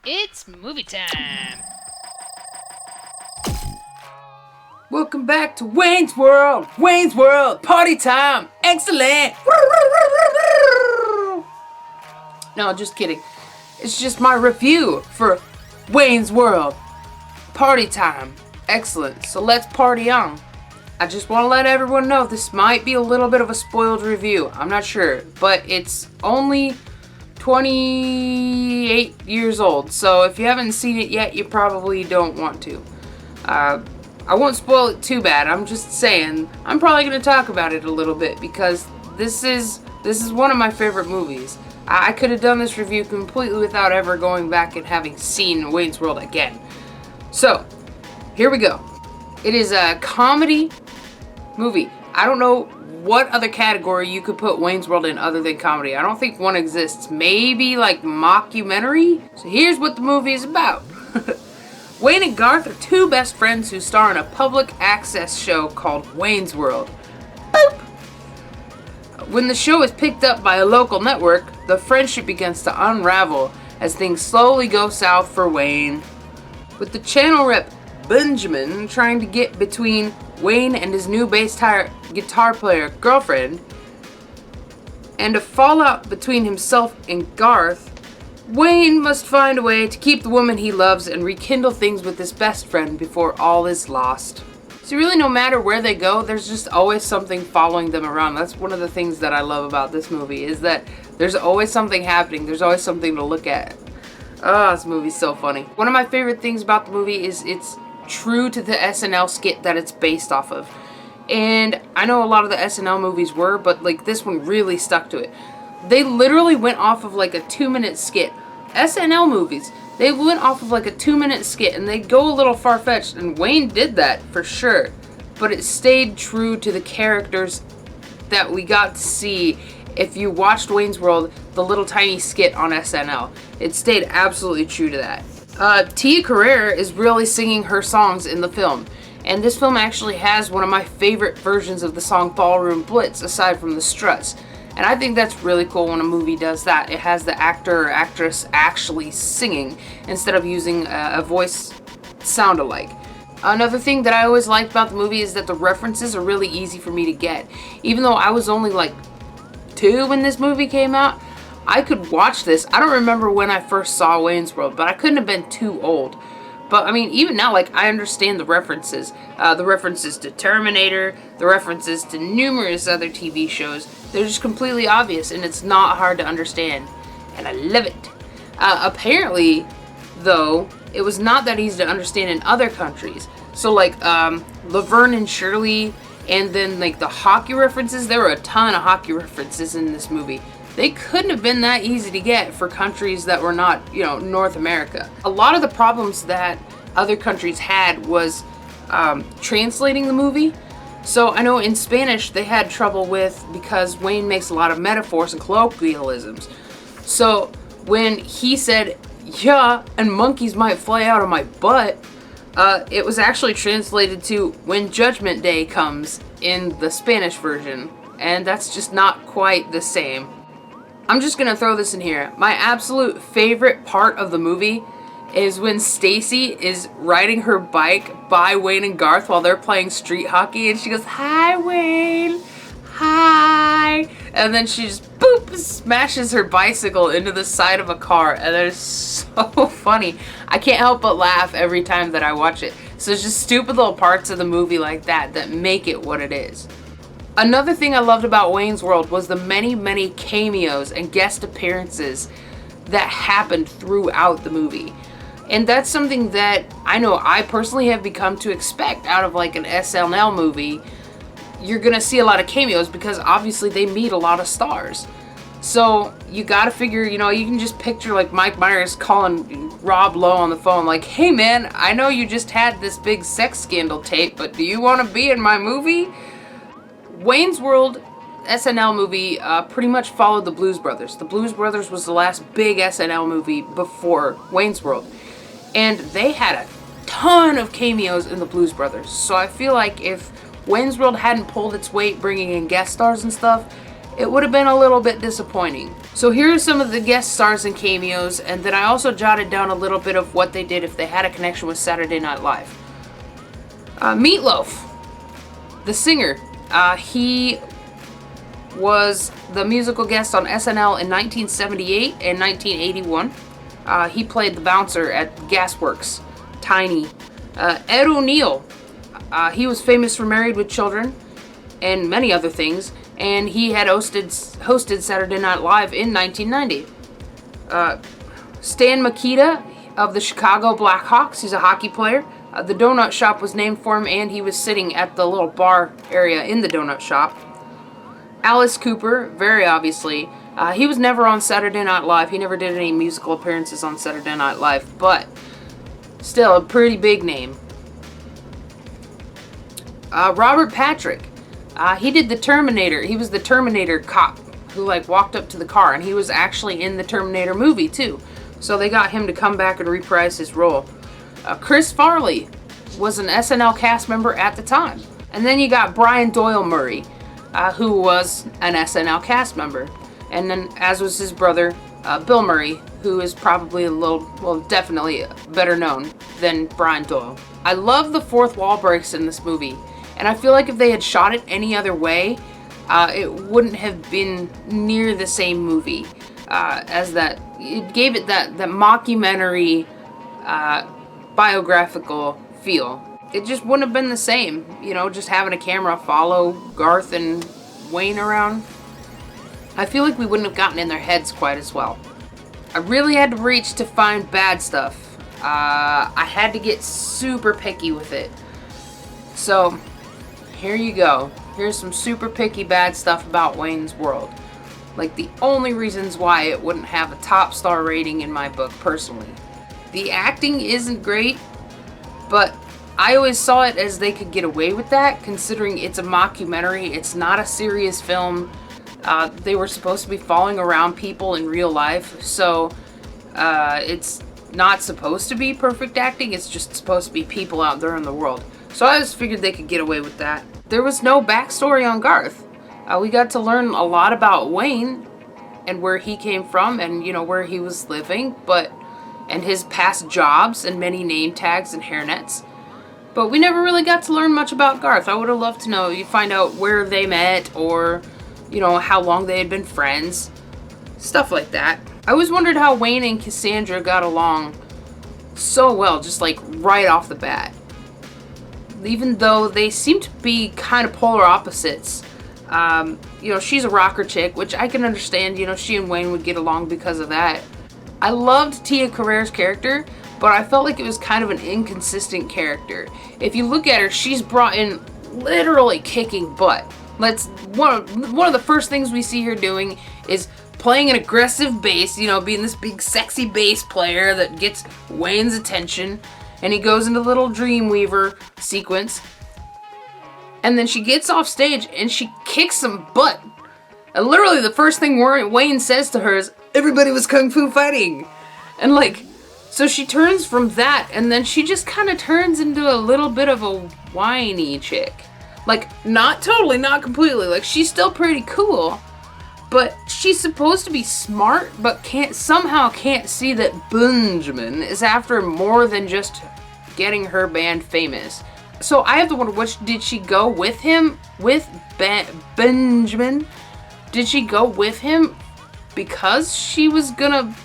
It's movie time. Welcome back to Wayne's World. Wayne's World, party time. Excellent. No, just kidding. It's just my review for Wayne's World. Party time. Excellent. So let's party on. I just want to let everyone know this might be a little bit of a spoiled review. I'm not sure, but it's only 28 years old. So if you haven't seen it yet, you probably don't want to. I won't spoil it too bad. I'm just saying I'm probably going to talk about it a little bit because this is one of my favorite movies. I could have done this review completely without ever going back and having seen Wayne's World again. So, here we go. It is a comedy movie. I don't know what other category you could put Wayne's World in other than comedy. I don't think one exists. Maybe like mockumentary? So here's what the movie is about. Wayne and Garth are two best friends who star in a public access show called Wayne's World. Boop! When the show is picked up by a local network, the friendship begins to unravel as things slowly go south for Wayne. With the channel rep Benjamin trying to get between Wayne and his new guitar player girlfriend, and a fallout between himself and Garth, Wayne must find a way to keep the woman he loves and rekindle things with his best friend before all is lost. So really, no matter where they go, there's just always something following them around. That's one of the things that I love about this movie, is that there's always something happening. There's always something to look at. Oh, this movie's so funny. One of my favorite things about the movie is it's true to the SNL skit that it's based off of. And I know a lot of the SNL movies were, but like this one really stuck to it. They literally went off of like a 2-minute skit. SNL movies, they went off of like a 2-minute skit and they go a little far-fetched, and Wayne did that for sure. But it stayed true to the characters that we got to see if you watched Wayne's World, the little tiny skit on SNL. It stayed absolutely true to that. Tia Carrere is really singing her songs in the film. And this film actually has one of my favorite versions of the song Ballroom Blitz, aside from the struts. And I think that's really cool when a movie does that. It has the actor or actress actually singing instead of using a voice sound-alike. Another thing that I always liked about the movie is that the references are really easy for me to get. Even though I was only like 2 when this movie came out, I could watch this. I don't remember when I first saw Wayne's World, but I couldn't have been too old. But I mean, even now, like, I understand the references. The references to Terminator, the references to numerous other TV shows. They're just completely obvious, and it's not hard to understand. And I love it. Apparently, though, it was not that easy to understand in other countries. So, like, Laverne and Shirley, and then, like, the hockey references. There were a ton of hockey references in this movie. They couldn't have been that easy to get for countries that were not, North America. A lot of the problems that other countries had was translating the movie. So I know in Spanish they had trouble with, because Wayne makes a lot of metaphors and colloquialisms. So when he said, yeah, and monkeys might fly out of my butt, it was actually translated to when Judgment Day comes in the Spanish version. And that's just not quite the same. I'm just gonna throw this in here. My absolute favorite part of the movie is when Stacy is riding her bike by Wayne and Garth while they're playing street hockey, and she goes, "Hi, Wayne. Hi." And then she just, boop, smashes her bicycle into the side of a car, and that is so funny. I can't help but laugh every time that I watch it. So it's just stupid little parts of the movie like that that make it what it is. Another thing I loved about Wayne's World was the many, many cameos and guest appearances that happened throughout the movie. And that's something that I know I personally have become to expect out of like an SNL movie. You're gonna see a lot of cameos because obviously they meet a lot of stars. So you gotta figure, you can just picture like Mike Myers calling Rob Lowe on the phone like, "Hey man, I know you just had this big sex scandal tape, but do you want to be in my movie?" Wayne's World SNL movie pretty much followed the Blues Brothers. The Blues Brothers was the last big SNL movie before Wayne's World. And they had a ton of cameos in the Blues Brothers. So I feel like if Wayne's World hadn't pulled its weight bringing in guest stars and stuff, it would have been a little bit disappointing. So here are some of the guest stars and cameos, and then I also jotted down a little bit of what they did if they had a connection with Saturday Night Live. Meatloaf, the singer, he was the musical guest on SNL in 1978 and 1981. He played the bouncer at Gasworks, Tiny. Ed O'Neill, he was famous for Married with Children and many other things, and he had hosted Saturday Night Live in 1990. Stan Mikita of the Chicago Blackhawks, he's a hockey player. The donut shop was named for him, and he was sitting at the little bar area in the donut shop. Alice Cooper, very obviously. He was never on Saturday Night Live. He never did any musical appearances on Saturday Night Live, but still a pretty big name. Robert Patrick. He did the Terminator. He was the Terminator cop who walked up to the car, and he was actually in the Terminator movie too. So they got him to come back and reprise his role. Chris Farley was an SNL cast member at the time. And then you got Brian Doyle Murray, who was an SNL cast member. And then, as was his brother, Bill Murray, who is probably definitely better known than Brian Doyle. I love the fourth wall breaks in this movie. And I feel like if they had shot it any other way, it wouldn't have been near the same movie as that. It gave it that mockumentary, biographical feel. It just wouldn't have been the same, just having a camera follow Garth and Wayne around. I feel like we wouldn't have gotten in their heads quite as well. I really had to reach to find bad stuff. I had to get super picky with it. So, here you go. Here's some super picky bad stuff about Wayne's World. The only reasons why it wouldn't have a top star rating in my book, personally. The acting isn't great, but I always saw it as they could get away with that, considering it's a mockumentary. It's not a serious film. They were supposed to be following around people in real life, so it's not supposed to be perfect acting. It's just supposed to be people out there in the world. So I just figured they could get away with that. There was no backstory on Garth. We got to learn a lot about Wayne and where he came from and, where he was living, and his past jobs and many name tags and hairnets. But we never really got to learn much about Garth. I would have loved to know. You find out where they met or, how long they had been friends. Stuff like that. I always wondered how Wayne and Cassandra got along so well, just right off the bat. Even though they seem to be kind of polar opposites. She's a rocker chick, which I can understand. She and Wayne would get along because of that. I loved Tia Carrere's character, but I felt like it was kind of an inconsistent character. If you look at her, she's brought in literally kicking butt. One of the first things we see her doing is playing an aggressive bass, being this big sexy bass player that gets Wayne's attention, and he goes into the little Dreamweaver sequence, and then she gets off stage and she kicks some butt. And literally the first thing Wayne says to her is, "Everybody was kung fu fighting." And so she turns from that, and then she just kind of turns into a little bit of a whiny chick. Not totally, not completely. She's still pretty cool, but she's supposed to be smart, but somehow can't see that Benjamin is after more than just getting her band famous. So I have to wonder, did she go with him, with Benjamin? Did she go with him because she was gonna,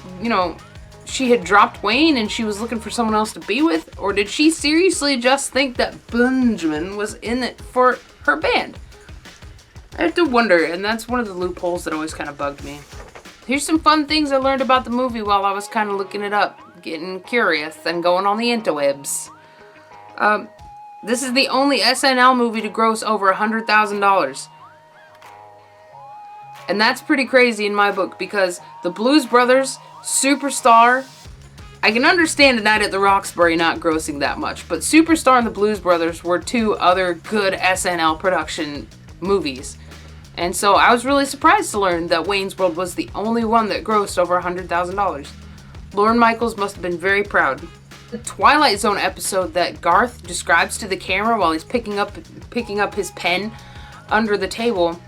she had dropped Wayne and she was looking for someone else to be with? Or did she seriously just think that Benjamin was in it for her band? I have to wonder, and that's one of the loopholes that always kind of bugged me. Here's some fun things I learned about the movie while I was kind of looking it up, getting curious and going on the interwebs. This is the only SNL movie to gross over $100,000. And that's pretty crazy in my book, because the Blues Brothers, Superstar, I can understand A Night at the Roxbury not grossing that much, but Superstar and the Blues Brothers were two other good SNL production movies. And so I was really surprised to learn that Wayne's World was the only one that grossed over $100,000. Lorne Michaels must have been very proud. The Twilight Zone episode that Garth describes to the camera while he's picking up his pen under the table,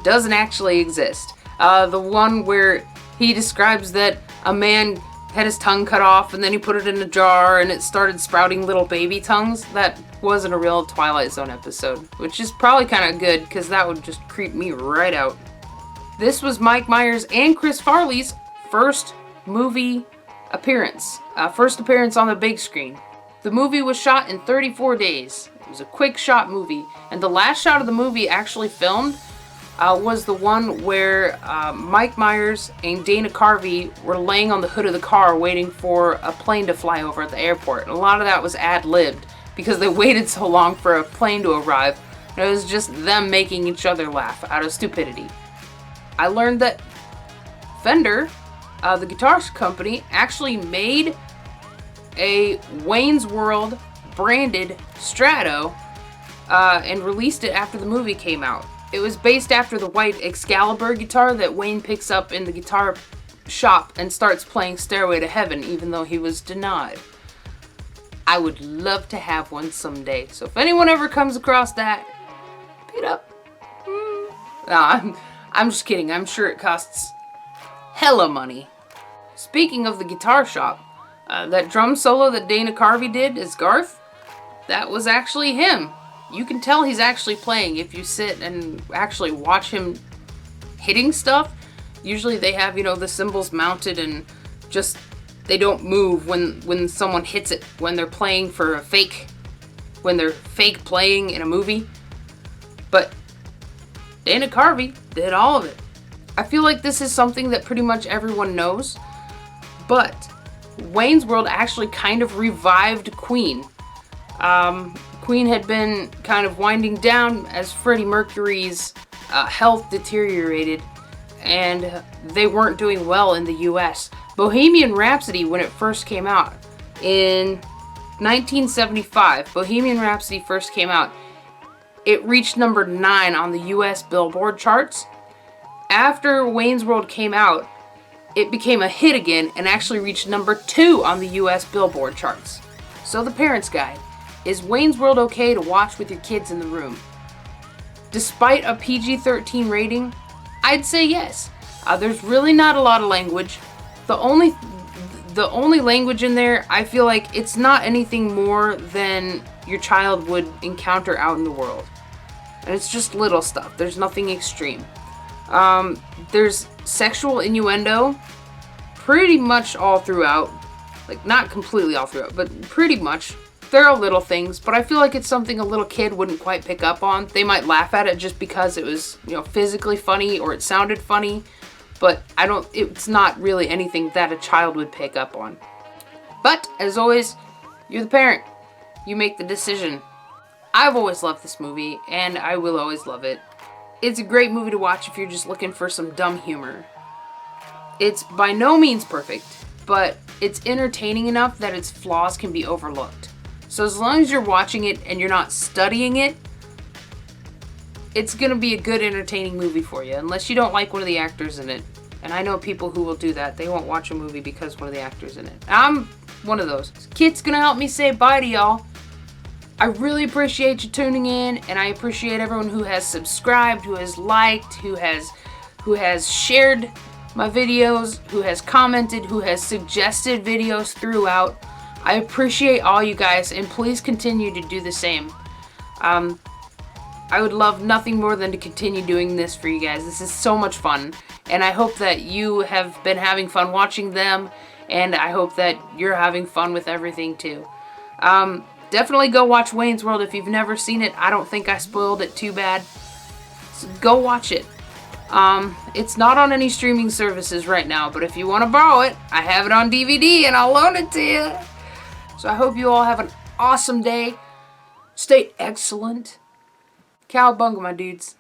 doesn't actually exist. The one where he describes that a man had his tongue cut off and then he put it in a jar and it started sprouting little baby tongues. That wasn't a real Twilight Zone episode, which is probably kind of good because that would just creep me right out. This was Mike Myers and Chris Farley's first movie appearance. First appearance on the big screen. The movie was shot in 34 days. It was a quick shot movie. And the last shot of the movie actually filmed was the one where Mike Myers and Dana Carvey were laying on the hood of the car waiting for a plane to fly over at the airport. And a lot of that was ad-libbed because they waited so long for a plane to arrive. And it was just them making each other laugh out of stupidity. I learned that Fender, the guitar company, actually made a Wayne's World branded Strato and released it after the movie came out. It was based after the white Excalibur guitar that Wayne picks up in the guitar shop and starts playing Stairway to Heaven even though he was denied. I would love to have one someday. So if anyone ever comes across that, pick it up. Nah, I'm just kidding. I'm sure it costs hella money. Speaking of the guitar shop, that drum solo that Dana Carvey did as Garth, that was actually him. You can tell he's actually playing if you sit and actually watch him hitting stuff. Usually they have, the cymbals mounted and just, they don't move when someone hits it, when they're playing for when they're fake playing in a movie. But Dana Carvey did all of it. I feel like this is something that pretty much everyone knows, but Wayne's World actually kind of revived Queen. Queen had been kind of winding down as Freddie Mercury's health deteriorated, and they weren't doing well in the US. Bohemian Rhapsody, when it first came out in 1975, Bohemian Rhapsody first came out, it reached number 9 on the US Billboard charts. After Wayne's World came out, it became a hit again and actually reached number 2 on the US Billboard charts. So the Parents Guide. Is Wayne's World okay to watch with your kids in the room? Despite a PG-13 rating, I'd say yes. There's really not a lot of language. The only language in there, I feel like it's not anything more than your child would encounter out in the world. And it's just little stuff. There's nothing extreme. There's sexual innuendo pretty much all throughout. Like, not completely all throughout, but pretty much. There are little things, but I feel like it's something a little kid wouldn't quite pick up on. They might laugh at it just because it was, physically funny or it sounded funny, but it's not really anything that a child would pick up on. But, as always, you're the parent. You make the decision. I've always loved this movie, and I will always love it. It's a great movie to watch if you're just looking for some dumb humor. It's by no means perfect, but it's entertaining enough that its flaws can be overlooked. So as long as you're watching it and you're not studying it, it's going to be a good entertaining movie for you, unless you don't like one of the actors in it. And I know people who will do that. They won't watch a movie because one of the actors in it. I'm one of those. Kit's going to help me say bye to y'all. I really appreciate you tuning in, and I appreciate everyone who has subscribed, who has liked, who has shared my videos, who has commented, who has suggested videos throughout. I appreciate all you guys, and please continue to do the same. I would love nothing more than to continue doing this for you guys. This is so much fun, and I hope that you have been having fun watching them, and I hope that you're having fun with everything too. Definitely go watch Wayne's World if you've never seen it. I don't think I spoiled it too bad. So go watch it. It's not on any streaming services right now, but if you want to borrow it, I have it on DVD and I'll loan it to you. So I hope you all have an awesome day. Stay excellent. Cowabunga, my dudes.